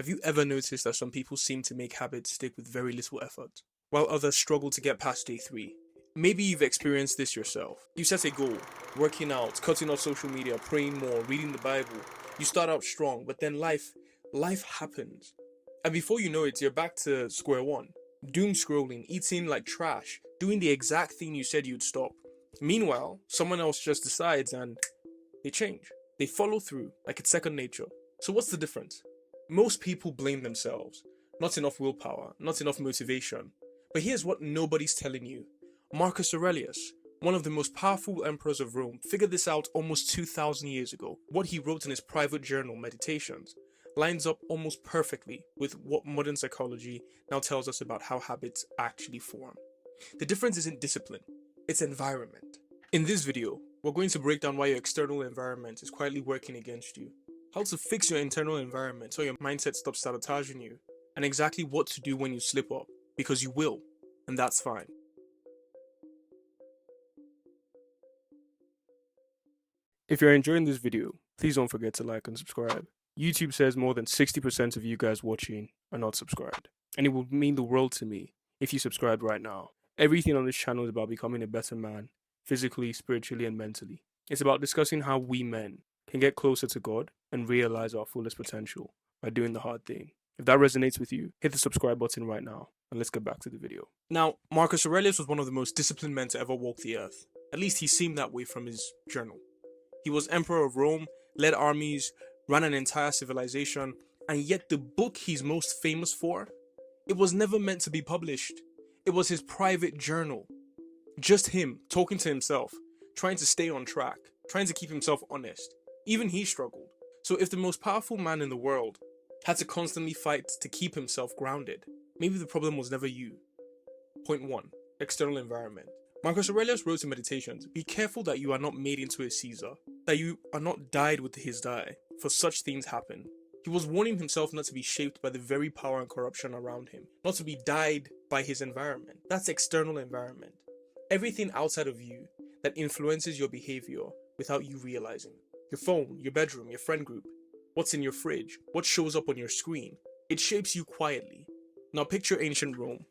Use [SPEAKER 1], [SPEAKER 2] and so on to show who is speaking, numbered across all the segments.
[SPEAKER 1] Have you ever noticed that some people seem to make habits stick with very little effort, while others struggle to get past day 3? Maybe you've experienced this yourself. You set a goal, working out, cutting off social media, praying more, reading the Bible. You start out strong, but then life happens. And before you know it, you're back to square one. Doom scrolling, eating like trash, doing the exact thing you said you'd stop. Meanwhile, someone else just decides and they change. They follow through, like it's second nature. So what's the difference? Most people blame themselves. Not enough willpower, not enough motivation. But here's what nobody's telling you. Marcus Aurelius, one of the most powerful emperors of Rome, figured this out almost 2,000 years ago. What he wrote in his private journal, Meditations, lines up almost perfectly with what modern psychology now tells us about how habits actually form. The difference isn't discipline, it's environment. In this video, we're going to break down why your external environment is quietly working against you, how to fix your internal environment so your mindset stops sabotaging you, and exactly what to do when you slip up, because you will, and that's fine. If you're enjoying this video, please don't forget to like and subscribe. YouTube says more than 60% of you guys watching are not subscribed, and it would mean the world to me if you subscribed right now. Everything on this channel is about becoming a better man, physically, spiritually, and mentally. It's about discussing how we men can get closer to God and realize our fullest potential by doing the hard thing. If that resonates with you, hit the subscribe button right now, and let's get back to the video. Now, Marcus Aurelius was one of the most disciplined men to ever walk the earth. At least he seemed that way from his journal. He was emperor of Rome, led armies, ran an entire civilization, and yet the book he's most famous for, it was never meant to be published. It was his private journal. Just him, talking to himself, trying to stay on track, trying to keep himself honest. Even he struggled. So if the most powerful man in the world had to constantly fight to keep himself grounded, maybe the problem was never you. Point 1. External environment. Marcus Aurelius wrote in Meditations, "Be careful that you are not made into a Caesar, that you are not dyed with his dye, for such things happen." He was warning himself not to be shaped by the very power and corruption around him, not to be dyed by his environment. That's external environment. Everything outside of you that influences your behavior without you realizing. Your phone, your bedroom, your friend group, what's in your fridge, what shows up on your screen. It shapes you quietly. Now picture ancient Rome,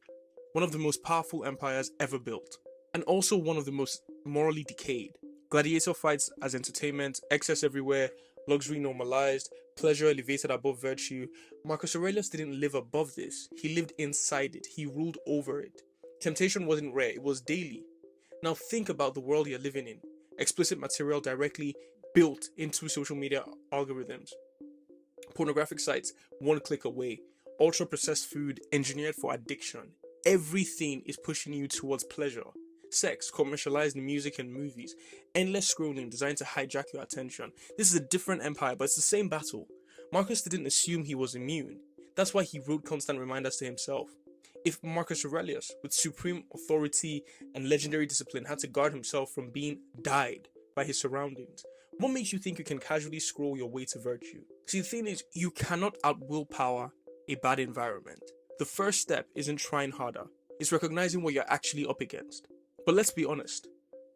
[SPEAKER 1] one of the most powerful empires ever built, and also one of the most morally decayed. Gladiator fights as entertainment, excess everywhere, luxury normalized, pleasure elevated above virtue. Marcus Aurelius didn't live above this. He lived inside it. He ruled over it. Temptation wasn't rare, it was daily. Now think about the world you're living in. Explicit material directly built into social media algorithms. Pornographic sites, one click away. Ultra processed food engineered for addiction. Everything is pushing you towards pleasure. Sex, commercialized in music and movies, endless scrolling designed to hijack your attention. This is a different empire, but it's the same battle. Marcus didn't assume he was immune. That's why he wrote constant reminders to himself. If Marcus Aurelius, with supreme authority and legendary discipline, had to guard himself from being dyed by his surroundings, what makes you think you can casually scroll your way to virtue? See, the thing is, you cannot out-willpower a bad environment. The first step isn't trying harder, it's recognizing what you're actually up against. But let's be honest,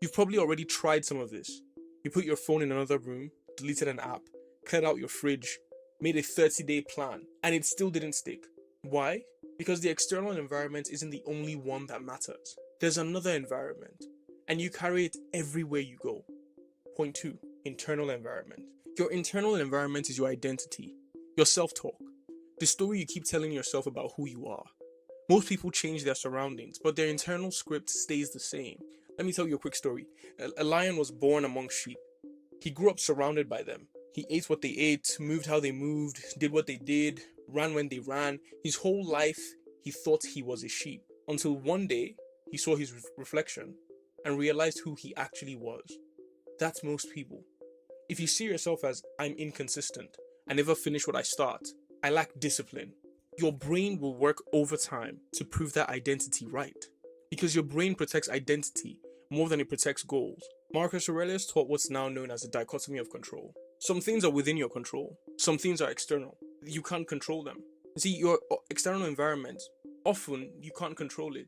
[SPEAKER 1] you've probably already tried some of this. You put your phone in another room, deleted an app, cleared out your fridge, made a 30-day plan, and it still didn't stick. Why? Because the external environment isn't the only one that matters. There's another environment, and you carry it everywhere you go. Point 2. Internal environment. Your internal environment is your identity, your self-talk, the story you keep telling yourself about who you are. Most people change their surroundings, but their internal script stays the same. Let me tell you a quick story. A lion was born among sheep. He grew up surrounded by them. He ate what they ate, moved how they moved, did what they did, ran when they ran. His whole life, he thought he was a sheep. Until one day, he saw his reflection and realized who he actually was. That's most people. If you see yourself as, "I'm inconsistent, I never finish what I start, I lack discipline," your brain will work overtime to prove that identity right. Because your brain protects identity more than it protects goals. Marcus Aurelius taught what's now known as the dichotomy of control. Some things are within your control, some things are external. You can't control them. See, your external environment, often you can't control it,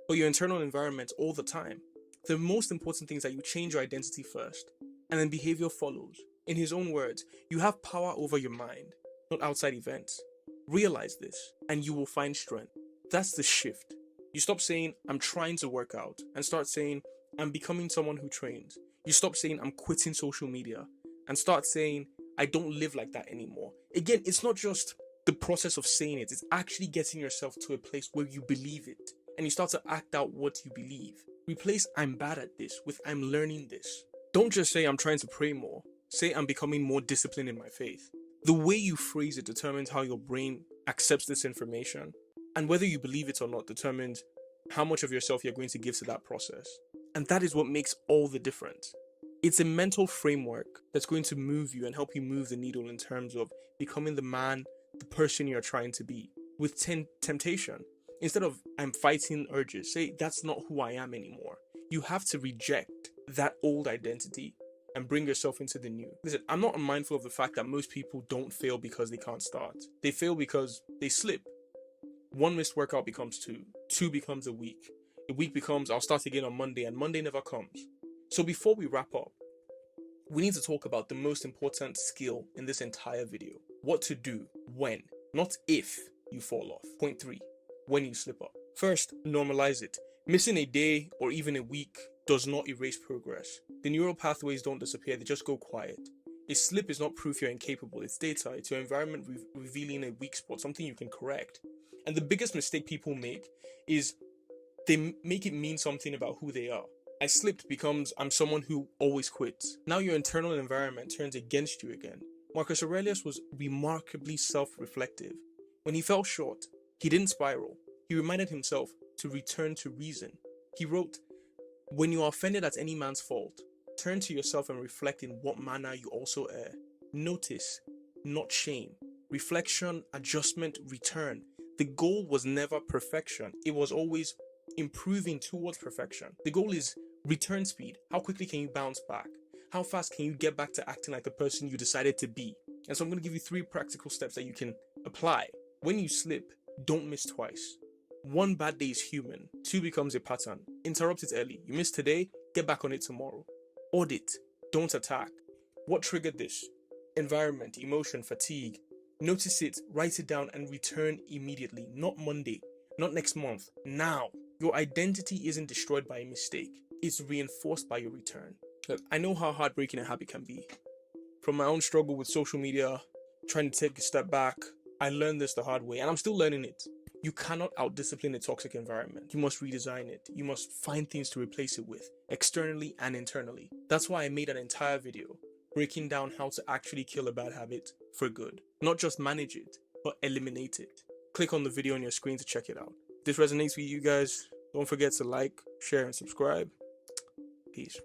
[SPEAKER 1] but your internal environment all the time. The most important thing is that you change your identity first, and then behavior follows. In his own words, you have power over your mind, not outside events. Realize this, and you will find strength. That's the shift. You stop saying, I'm trying to work out, and start saying, I'm becoming someone who trains. You stop saying, I'm quitting social media, and start saying, I don't live like that anymore. Again, it's not just the process of saying it, it's actually getting yourself to a place where you believe it, and you start to act out what you believe. Replace I'm bad at this with I'm learning this. Don't just say I'm trying to pray more. Say I'm becoming more disciplined in my faith. The way you phrase it determines how your brain accepts this information, and whether you believe it or not determines how much of yourself you're going to give to that process. And that is what makes all the difference. It's a mental framework that's going to move you and help you move the needle in terms of becoming the man, the person you're trying to be. With temptation, instead of I'm fighting urges, say that's not who I am anymore. You have to reject that old identity and bring yourself into the new. Listen, I'm not unmindful of the fact that most people don't fail because they can't start. They fail because they slip. One missed workout becomes two becomes a week becomes I'll start again on Monday, and Monday never comes. So before we wrap up, we need to talk about the most important skill in this entire video. What to do when, not if you fall off. Point 3, when you slip up. First, normalize it. Missing a day or even a week does not erase progress. The neural pathways don't disappear, they just go quiet. A slip is not proof you're incapable, it's data, it's your environment revealing a weak spot, something you can correct. And the biggest mistake people make is they make it mean something about who they are. I slipped becomes I'm someone who always quits. Now your internal environment turns against you again. Marcus Aurelius was remarkably self-reflective. When he fell short, he didn't spiral. He reminded himself to return to reason. He wrote, when you are offended at any man's fault, turn to yourself and reflect in what manner you also err. Notice, not shame. Reflection, adjustment, return. The goal was never perfection. It was always improving towards perfection. The goal is return speed. How quickly can you bounce back? How fast can you get back to acting like the person you decided to be? And so I'm going to give you 3 practical steps that you can apply. When you slip, don't miss twice. 1 bad day is human. 2 becomes a pattern. Interrupt it early. You miss today, get back on it tomorrow. Audit, don't attack. What triggered this? Environment, emotion, fatigue. Notice it, write it down, and return immediately. Not Monday, not next month, now. Your identity isn't destroyed by a mistake. It's reinforced by your return. Look, I know how heartbreaking a habit can be. From my own struggle with social media, trying to take a step back, I learned this the hard way, and I'm still learning it. You cannot out-discipline a toxic environment. You must redesign it. You must find things to replace it with, externally and internally. That's why I made an entire video breaking down how to actually kill a bad habit for good. Not just manage it, but eliminate it. Click on the video on your screen to check it out. If this resonates with you guys, don't forget to like, share, and subscribe. Peace.